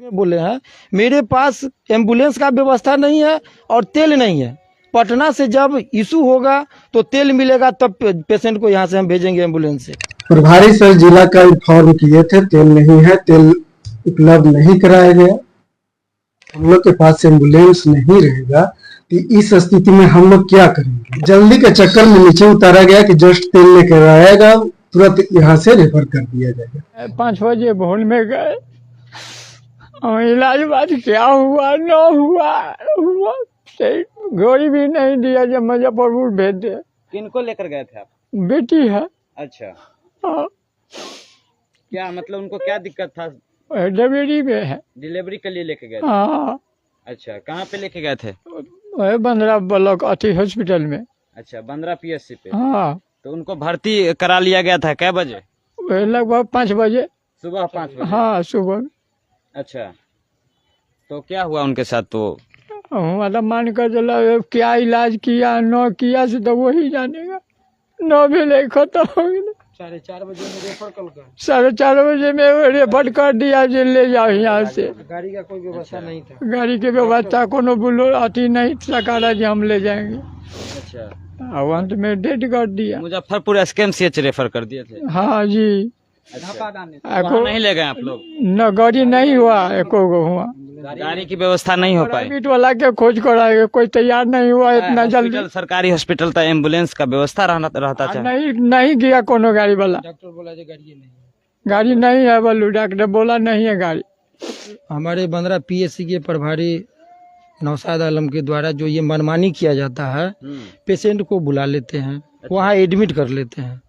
में बोले हैं मेरे पास एम्बुलेंस का व्यवस्था नहीं है और तेल नहीं है। पटना से जब इशू होगा तो तेल मिलेगा तब पेशेंट को यहाँ से हम भेजेंगे एम्बुलेंस से। प्रभारी सर जिला का इन्फॉर्म किए थे तेल नहीं है, तेल उपलब्ध नहीं कराया गया। हम लोग के पास एम्बुलेंस नहीं रहेगा तो इस स्थिति में हम लोग क्या करेंगे। जल्दी के चक्कर में नीचे उतारा गया कि जस्ट तेल लेकर आएगा, तुरंत यहाँ से रेफर कर दिया जाएगा। 5 बजे भोर में गए और इलाज बाद क्या हुआ न हुआ सही गोली भी नहीं दिया जब मुजफ्फरपुर भेज दे। किनको लेकर गए थे आप? बेटी है। अच्छा, हाँ। क्या मतलब उनको क्या दिक्कत था? डिलीवरी में है। डिलीवरी के लिए लेके गए थे? हाँ। अच्छा, कहाँ पे लेके गए थे? बंदरा ब्लॉक अति हॉस्पिटल में। अच्छा, बंदरा पीएससी पे। हाँ। तो उनको भर्ती करा लिया गया था कै बजे? लगभग 5 बजे सुबह 5 बजे। हाँ सुबह। अच्छा, तो क्या हुआ उनके साथ? तो मतलब मान कर चलो क्या इलाज किया न किया से तो वही जानेगा। 9 बजे खत्म हो गया। 4:30 बजे में रेफर कर 4:30 बजे में रेफर कर दिया जे ले जाओ यहाँ से। गाड़ी का कोई व्यवस्था नहीं था। गाड़ी के व्यवस्था कोनो बोलो अति नहीं सकारा जी हम ले जाएंगे। अच्छा, और अंत में डेट कर दिया। मुजफ्फरपुर एसकेएमसीएच रेफर कर दिए थे? हाँ जी। अच्छा, वहाँ नहीं ले गए आप लोग? न गाड़ी नहीं हुआ, एको गो हुआ। गाड़ी की व्यवस्था नहीं हो पाई? प्राइवेट वाला के खोज कराएगा, कोई तैयार नहीं हुआ इतना जल्दी। सरकारी हॉस्पिटल तो एम्बुलेंस का व्यवस्था रहता चाहिए। नहीं गया कोनो गाड़ी वाला। डॉक्टर बोला गाड़ी नहीं, गाड़ी नहीं है बोलू, डॉक्टर बोला नहीं है गाड़ी। हमारे बंदरा पीएससी के प्रभारी नौशाद आलम के द्वारा जो ये मनमानी किया जाता है, पेशेंट को बुला लेते हैं, वहाँ एडमिट कर लेते हैं।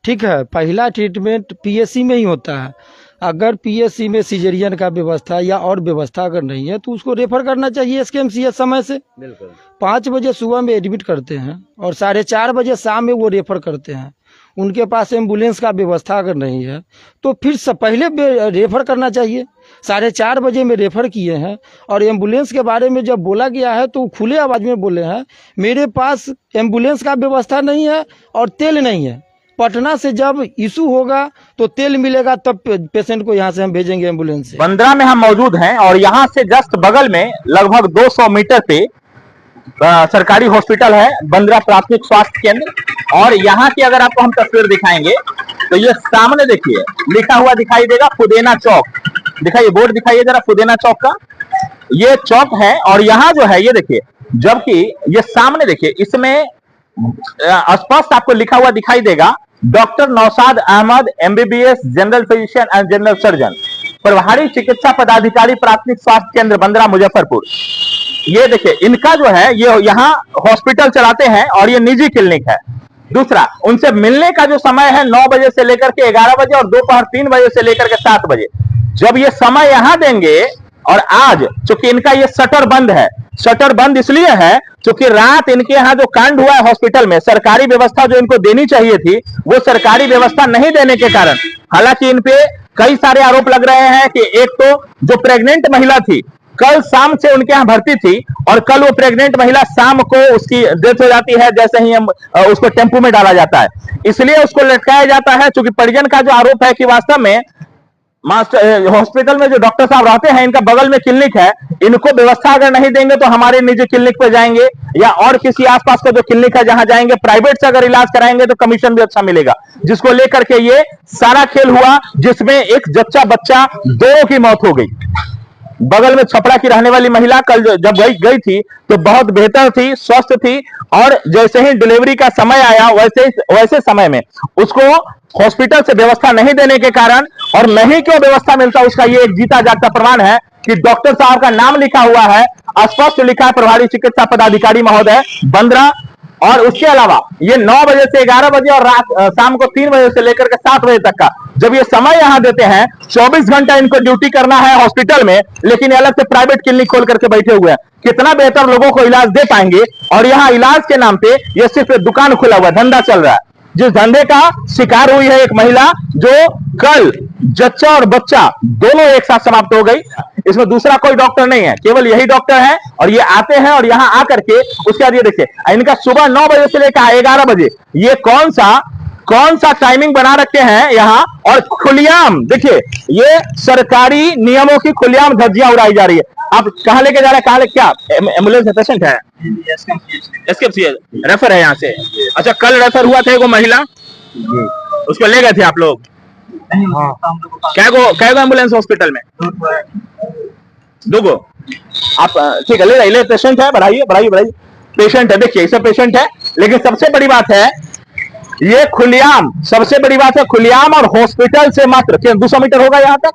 ठीक है, पहला ट्रीटमेंट पीएससी में ही होता है। अगर पीएससी में सिजेरियन का व्यवस्था या और व्यवस्था अगर नहीं है तो उसको रेफर करना चाहिए एसकेएमसीएच समय से। बिल्कुल। 5 बजे सुबह में एडमिट करते हैं और 4:30 बजे शाम में वो रेफर करते हैं। उनके पास एम्बुलेंस का व्यवस्था अगर नहीं है तो फिर से पहले रेफर करना चाहिए। 4:30 बजे में रेफर किए हैं और एम्बुलेंस के बारे में जब बोला गया है तो खुले आवाज में बोले हैं मेरे पास एम्बुलेंस का व्यवस्था नहीं है और तेल नहीं है। पटना से जब इशू होगा तो तेल मिलेगा तब पेशेंट को यहाँ से हम भेजेंगे एम्बुलेंस से। बंदरा में हम मौजूद हैं और यहाँ से जस्ट बगल में लगभग 200 मीटर पे सरकारी हॉस्पिटल है, बंदरा प्राथमिक स्वास्थ्य केंद्र। और यहाँ की अगर आपको हम तस्वीर दिखाएंगे तो ये सामने देखिए लिखा हुआ दिखाई देगा फुदेना चौक। दिखाइए बोर्ड दिखाइए जरा फुदेना चौक का, ये चौक है। और यहाँ जो है ये देखिए, जबकि ये सामने देखिए इसमें स्पष्ट आपको लिखा हुआ दिखाई देगा doctor Naushad Ahmad MBBS general physician and general surgeon, प्रभारी चिकित्सा पदाधिकारी प्राथमिक स्वास्थ्य केंद्र बंदरा मुजफ्फरपुर। ये देखिए इनका जो है ये यहाँ हॉस्पिटल चलाते हैं और ये निजी क्लिनिक है। दूसरा, उनसे मिलने का जो समय है 9 बजे से लेकर के 11 बजे और दोपहर 3 बजे से लेकर के 7 बजे। जब ये समय यहाँ देंगे, और आज चूंकि इनका ये शटर बंद है, शटर बंद इसलिए है क्योंकि रात इनके यहाँ जो कांड हुआ है हॉस्पिटल में, सरकारी व्यवस्था जो इनको देनी चाहिए थी वो सरकारी व्यवस्था नहीं देने के कारण, हालांकि इन पे कई सारे आरोप लग रहे हैं कि एक तो जो प्रेग्नेंट महिला थी कल शाम से उनके यहाँ भर्ती थी और कल वो प्रेग्नेंट महिला शाम को उसकी डेथ हो जाती है जैसे ही उसको टेम्पो में डाला जाता है, इसलिए उसको लटकाया जाता है। क्योंकि परिजन का जो आरोप है कि वास्तव में मास्टर हॉस्पिटल में जो डॉक्टर साहब रहते हैं इनका बगल में क्लिनिक है, इनको व्यवस्था अगर नहीं देंगे तो हमारे निजी क्लिनिक पे जाएंगे या और किसी आसपास का जो क्लिनिक है जहां जाएंगे, प्राइवेट से अगर इलाज कराएंगे तो कमीशन भी अच्छा मिलेगा। जिसको लेकर के ये सारा खेल हुआ, जिसमें एक जच्चा बच्चा दोनों की मौत हो गई। बगल में छपरा की रहने वाली महिला कल जब गई थी तो बहुत बेहतर थी, स्वस्थ थी, और जैसे ही डिलीवरी का समय आया वैसे समय में उसको हॉस्पिटल से व्यवस्था नहीं देने के कारण, और नहीं क्यों व्यवस्था मिलता उसका ये एक जीता जागता प्रमाण है कि डॉक्टर साहब का नाम लिखा हुआ है, स्पष्ट लिखा है प्रभारी चिकित्सा पदाधिकारी महोदय बंदरा। और उसके अलावा ये 9 बजे से 11 बजे और रात शाम को 3 बजे से लेकर के 7 बजे तक का जब ये समय यहां देते हैं, 24 घंटा इनको ड्यूटी करना है हॉस्पिटल में, लेकिन अलग से प्राइवेट क्लिनिक खोल करके बैठे हुए हैं। कितना बेहतर लोगों को इलाज दे पाएंगे, और यहाँ इलाज के नाम पे ये सिर्फ दुकान खुला हुआ धंधा चल रहा है। जिस धंधे का शिकार हुई है एक महिला, जो कल जच्चा और बच्चा दोनों एक साथ समाप्त हो गई। इसमें दूसरा कोई डॉक्टर नहीं है, केवल यही डॉक्टर है, और ये आते हैं और यहां आकर के उसके बाद ये देखिए इनका सुबह 9 बजे से लेकर 11 बजे ये कौन सा टाइमिंग बना रखे हैं यहाँ, और खुलेआम देखिए ये सरकारी नियमों की खुलेआम धज्जियां उड़ाई जा रही है। आप कहाँ लेके जा रहे हैं, कहाँ लेके, क्या एम्बुलेंस है, पेशेंट है, एसकेएमसीएच रेफर है यहाँ से? अच्छा, कल रेफर हुआ था एगो महिला, उसको ले गए थे आप लोग? क्या गो एम्बुलेंस हॉस्पिटल में? 2 गो। आप ठीक है, ले पेशेंट है, बढ़ाइए बढ़ाइए बढ़ाइए, पेशेंट है, देखिए इसे पेशेंट है। लेकिन सबसे बड़ी बात है ये खुलेआम, सबसे बड़ी बात है खुलेआम, और हॉस्पिटल से मात्र 200 मीटर होगा यहाँ तक,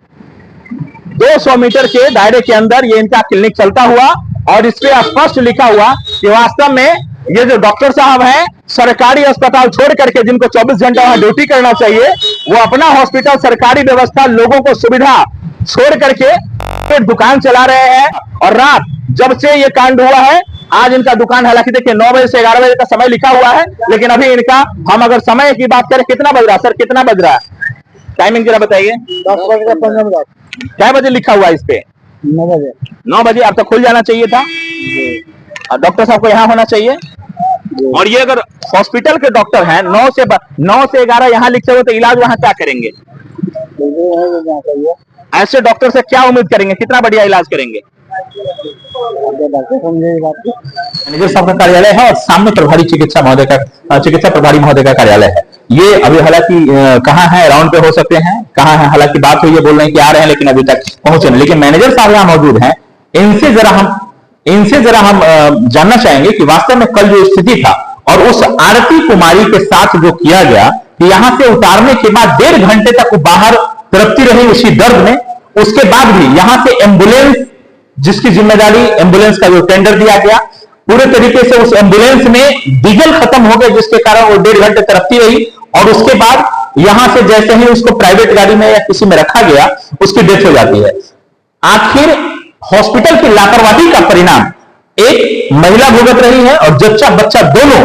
200 मीटर के दायरे के अंदर ये इनका क्लिनिक चलता हुआ, और इस पे स्पष्ट लिखा हुआ कि वास्तव में ये जो डॉक्टर साहब हैं सरकारी अस्पताल छोड़ करके, जिनको 24 घंटा वहां ड्यूटी करना चाहिए, वो अपना हॉस्पिटल, सरकारी व्यवस्था, लोगों को सुविधा छोड़ करके दुकान चला रहे हैं। और रात जब से ये कांड हुआ है, आज इनका दुकान, हालांकि देखिए 9 बजे से 11 बजे का समय लिखा हुआ है, लेकिन अभी इनका, हम अगर समय की बात करें, कितना बज रहा है सर, कितना बज रहा है, टाइमिंग जरा बताइए। 10:15 क्या बजे लिखा हुआ है इस पे? 9 बजे। 9 बजे अब तक खुल जाना चाहिए था, डॉक्टर साहब को यहाँ होना चाहिए। और ये अगर हॉस्पिटल के डॉक्टर हैं, 9 से 11 यहाँ लिखे हुए, तो इलाज वहां क्या करेंगे? ऐसे डॉक्टर से क्या उम्मीद करेंगे, कितना बढ़िया इलाज करेंगे? मैनेजर साहब का कार्यालय है और सामने प्रभारी चिकित्सा प्रभारी महोदय का कार्यालय है। ये अभी हालांकि कहाँ है, राउंड पे हो सकते हैं, कहाँ है, हालांकि बात हुई है, बोल रहे हैं कि आ रहे हैं, लेकिन अभी तक पहुंचे नहीं। लेकिन मैनेजर साहब यहाँ मौजूद हैं, इनसे जरा हम जानना चाहेंगे कि वास्तव में कल जो स्थिति था और उस आरती कुमारी के साथ जो किया गया, कि यहां से उतारने के बाद 1.5 घंटे तक वो बाहर तड़पती रही उसी दर्द में, उसके बाद भी यहां से एम्बुलेंस, जिसकी जिम्मेदारी एम्बुलेंस का जो टेंडर दिया गया, पूरे तरीके से उस एम्बुलेंस में डीजल खत्म हो गया, जिसके कारण वो 1.5 घंटे तड़पती रही, और उसके बाद यहां से जैसे ही उसको प्राइवेट गाड़ी में या किसी में रखा गया, उसकी डेथ हो जाती है। आखिर हॉस्पिटल की लापरवाही का परिणाम एक महिला भुगत रही है, और जच्चा बच्चा दोनों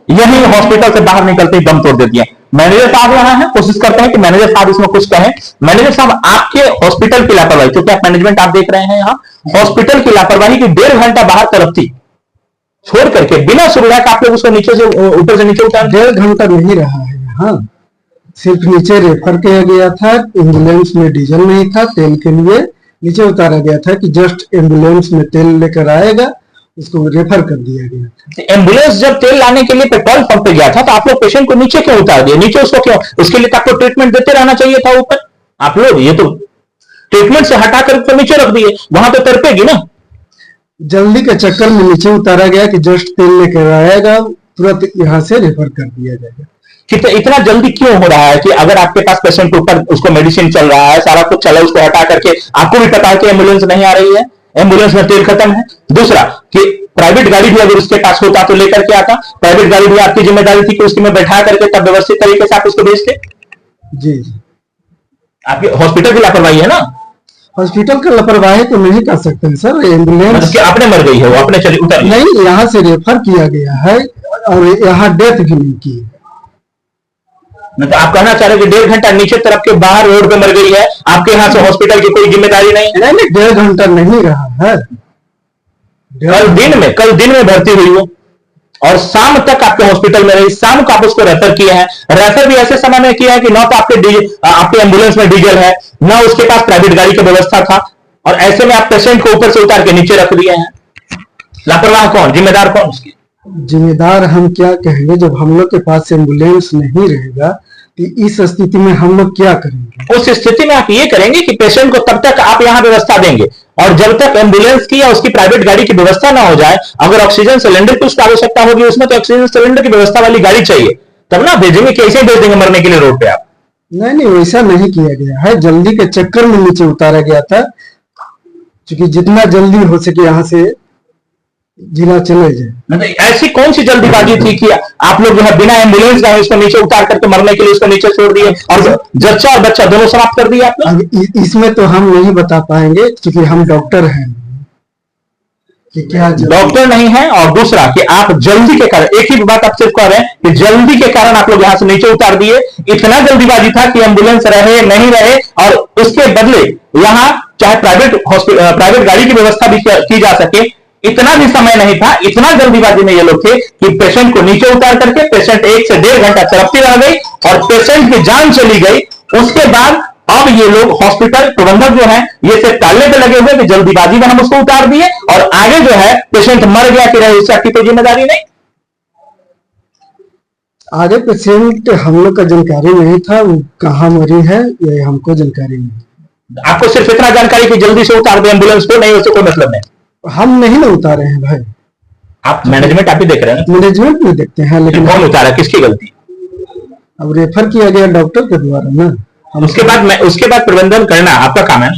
यही हॉस्पिटल से बाहर निकलते ही दम तोड़ देती है। मैनेजर साहब यहाँ हैं, कोशिश करते हैं कि मैनेजर साहब इसमें कुछ कहें। मैनेजर साहब, आपके हॉस्पिटल की लापरवाही, क्योंकि आप मैनेजमेंट आप देख रहे हैं यहाँ, हॉस्पिटल की लापरवाही की 1.5 घंटा बाहर तड़पती छोड़ करके बिना सुविधा का आप लोग उसको नीचे से ऊपर से नीचे उतार। 1.5 घंटा नहीं रहा है यहाँ, सिर्फ नीचे रेफर किया गया था। एम्बुलेंस में डीजल नहीं था, तेल के लिए नीचे उतारा गया था कि जस्ट एम्बुलेंस में तेल लेकर आएगा, उसको रेफर कर दिया गया था। एम्बुलेंस जब तेल लाने के लिए पेट्रोल पंप पे गया था, तो आप लोग पेशेंट को नीचे क्यों उतार दिए? नीचे उसको क्यों? उसके लिए तो आपको ट्रीटमेंट देते रहना चाहिए था ऊपर। आप लोग ये तो ट्रीटमेंट से हटा कर ऊपर नीचे रख दिए, वहां तो तड़पेगी ना। जल्दी के चक्कर में नीचे उतारा गया कि जस्ट तेल लेकर आएगा, तुरंत यहाँ से रेफर कर दिया जाएगा। कि इतना जल्दी क्यों हो रहा है कि अगर आपके पास पेशेंट के ऊपर उसको मेडिसिन चल रहा है, सारा कुछ चला, उसको हटा करके आपको भी पता है कि एम्बुलेंस नहीं आ रही है, एम्बुलेंस में तेल खत्म है। दूसरा कि प्राइवेट गाड़ी भी अगर उसके पास होता तो लेकर के आता, प्राइवेट गाड़ी भी आपकी जिम्मेदारी थी कि उसकी में बैठा करके तब व्यवस्थित तरीके से आप उसको भेजते। जी, आपकी हॉस्पिटल की लापरवाही है ना। हॉस्पिटल का लापरवाही तो नहीं कर सकते हैं सर। एम्बुलेंस अपने मर गई है, वो अपने चली उतर नहीं, यहाँ से रेफर किया गया है और यहाँ डेथ भी नहीं की। तो आप कहना चाह रहे कि 1.5 घंटा नीचे तरफ के बाहर रोड पे मर गई है, आपके यहाँ से हॉस्पिटल की कोई जिम्मेदारी नहीं? नहीं, 1.5 घंटा नहीं रहा है। कल दिन में भर्ती हुई वो, और शाम तक आपके हॉस्पिटल में रही। शाम को आप उसको रेफर किए हैं, रेफर भी ऐसे समय में किया है कि ना तो आपके एम्बुलेंस में डीजल है, ना उसके पास प्राइवेट गाड़ी की व्यवस्था था, और ऐसे में आप पेशेंट को ऊपर से उतार के नीचे रख दिए हैं। लापरवाह कौन, जिम्मेदार कौन उसकी? जिम्मेदार हम क्या कहेंगे, जब हम लोग के पास एम्बुलेंस नहीं रहेगा तो इस स्थिति में हम लोग क्या करेंगे? उस स्थिति में आप ये करेंगे कि पेशेंट को तब तक आप यहाँ व्यवस्था देंगे, और जब तक एम्बुलेंस की या उसकी प्राइवेट गाड़ी की व्यवस्था ना हो जाए, अगर ऑक्सीजन सिलेंडर की उसकी आवश्यकता होगी उसमें, तो ऑक्सीजन सिलेंडर की व्यवस्था वाली गाड़ी चाहिए, तब ना भेजेंगे। कैसे भेज देंगे मरने के लिए रोड पे आप? नहीं, वैसा नहीं किया गया है। जल्दी के चक्कर में नीचे उतारा गया था, क्योंकि जितना जल्दी हो सके यहाँ से जिला चले जाए। ऐसी कौन सी जल्दीबाजी थी कि आप लोग जो है बिना एम्बुलेंस का उसको नीचे उतार करके मरने के लिए उसको नीचे छोड़ दिए, और जच्चा और बच्चा दोनों समाप्त कर दिए आप लोग? इसमें तो हम नहीं बता पाएंगे, क्योंकि हम डॉक्टर हैं कि क्या डॉक्टर नहीं है। और दूसरा कि आप जल्दी के कारण, एक ही बात आप सिर्फ कह रहे हैं कि जल्दी के कारण आप लोग यहाँ से नीचे उतार दिए। इतना जल्दीबाजी था कि एम्बुलेंस रहे नहीं रहे, और उसके बदले यहाँ चाहे प्राइवेट गाड़ी की व्यवस्था भी की जा सके, इतना भी समय नहीं था, इतना जल्दीबाजी में ये लोग थे कि पेशेंट को नीचे उतार करके पेशेंट 1 से 1.5 घंटा तड़पती रह गई और पेशेंट की जान चली गई। उसके बाद अब ये लोग हॉस्पिटल प्रबंधक जो है ये सिर्फ टालने पे लगे हुए कि जल्दीबाजी में हम उसको उतार दिए और आगे जो है पेशेंट मर गया कि रहे उसकी कोई जिम्मेदारी नहीं। आगे पेशेंट हम लोग का जानकारी नहीं था, वो कहाँ मरी है ये हमको जानकारी नहीं। आपको सिर्फ इतना जानकारी कि जल्दी से उतार दे एम्बुलेंस को, नहीं उससे कोई मतलब नहीं। हम नहीं ना उतारे हैं भाई, आप मैनेजमेंट आप ही देख रहे हैं, मैनेजमेंट में देखते हैं, लेकिन कौन उतारा, किसकी गलती? अब रेफर किया गया डॉक्टर के द्वारा ना। उसके बाद प्रबंधन करना आपका काम है।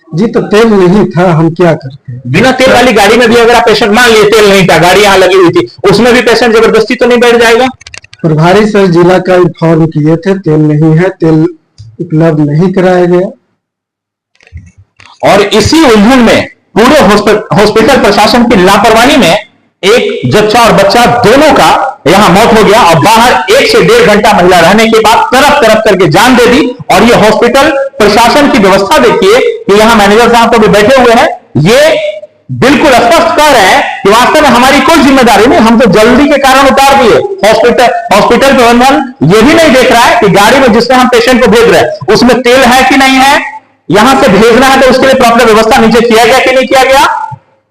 जी तो तेल नहीं था, हम क्या करते। बिना तेल वाली गाड़ी में भी अगर आप पेशेंट, मान लिए तेल नहीं था, गाड़ी यहां लगी हुई थी, उसमें भी पेशेंट जबरदस्ती तो नहीं बैठ जाएगा? प्रभारी सर जिला का इन्फॉर्म किए थे तेल नहीं है, तेल उपलब्ध नहीं कराया गया। और इसी उलझन में पूरे हॉस्पिटल प्रशासन की लापरवाही में एक जच्चा और बच्चा दोनों का यहां मौत हो गया और बाहर 1 से 1.5 घंटा महिला रहने के बाद तरफ करके जान दे दी। और ये हॉस्पिटल प्रशासन की व्यवस्था देखिए कि यहां मैनेजर साहब तो भी बैठे हुए हैं, ये बिल्कुल स्पष्ट कह रहे हैं कि वास्तव में हमारी कोई जिम्मेदारी नहीं, हम तो जल्दी के कारण उतार दिए। हॉस्पिटल प्रबंधन ये भी नहीं देख रहा है कि गाड़ी में जिसमें हम पेशेंट को भेज रहे हैं उसमें तेल है कि नहीं है, यहां से भेजना है तो उसके लिए प्रॉपर व्यवस्था नीचे किया गया कि नहीं किया गया।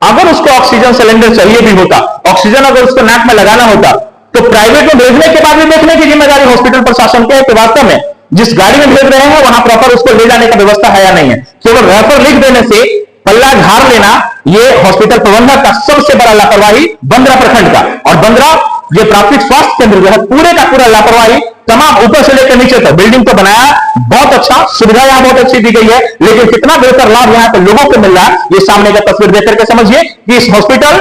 अगर उसको ऑक्सीजन सिलेंडर चाहिए भी होता, ऑक्सीजन अगर उसको नाक में लगाना होता, तो प्राइवेट में भेजने के बाद भी देखने की जिम्मेदारी हॉस्पिटल प्रशासन की है कि वास्तव में जिस गाड़ी में भेज रहे हैं वहां प्रॉपर उसको ले जाने का व्यवस्था है या नहीं है। केवल रेफर लिख देने से पल्ला झाड़ लेना, ये हॉस्पिटल प्रबंधक का सबसे बड़ा लापरवाही बंदरा प्रखंड का। और बंदरा ये प्राथमिक स्वास्थ्य केंद्र जो है पूरे का पूरा लापरवाही, तमाम ऊपर से लेकर नीचे तक। बिल्डिंग तो बनाया बहुत अच्छा, सुविधा यहां बहुत अच्छी दी गई है, लेकिन कितना बेहतर लाभ यहां पे लोगों को मिल रहा है ये सामने का तस्वीर देख करके समझिए कि इस हॉस्पिटल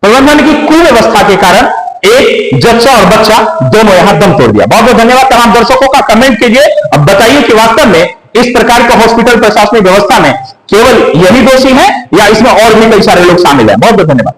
प्रबंधन की कुव्यवस्था के कारण एक जच्चा और बच्चा दोनों यहां दम तोड़ दिया। बहुत बहुत धन्यवाद तमाम दर्शकों का। कमेंट कीजिए, अब बताइए कि वास्तव में इस प्रकार का हॉस्पिटल प्रशासनिक व्यवस्था में केवल यही दोषी है या इसमें और भी कई सारे लोग शामिल हैं। बहुत बहुत धन्यवाद।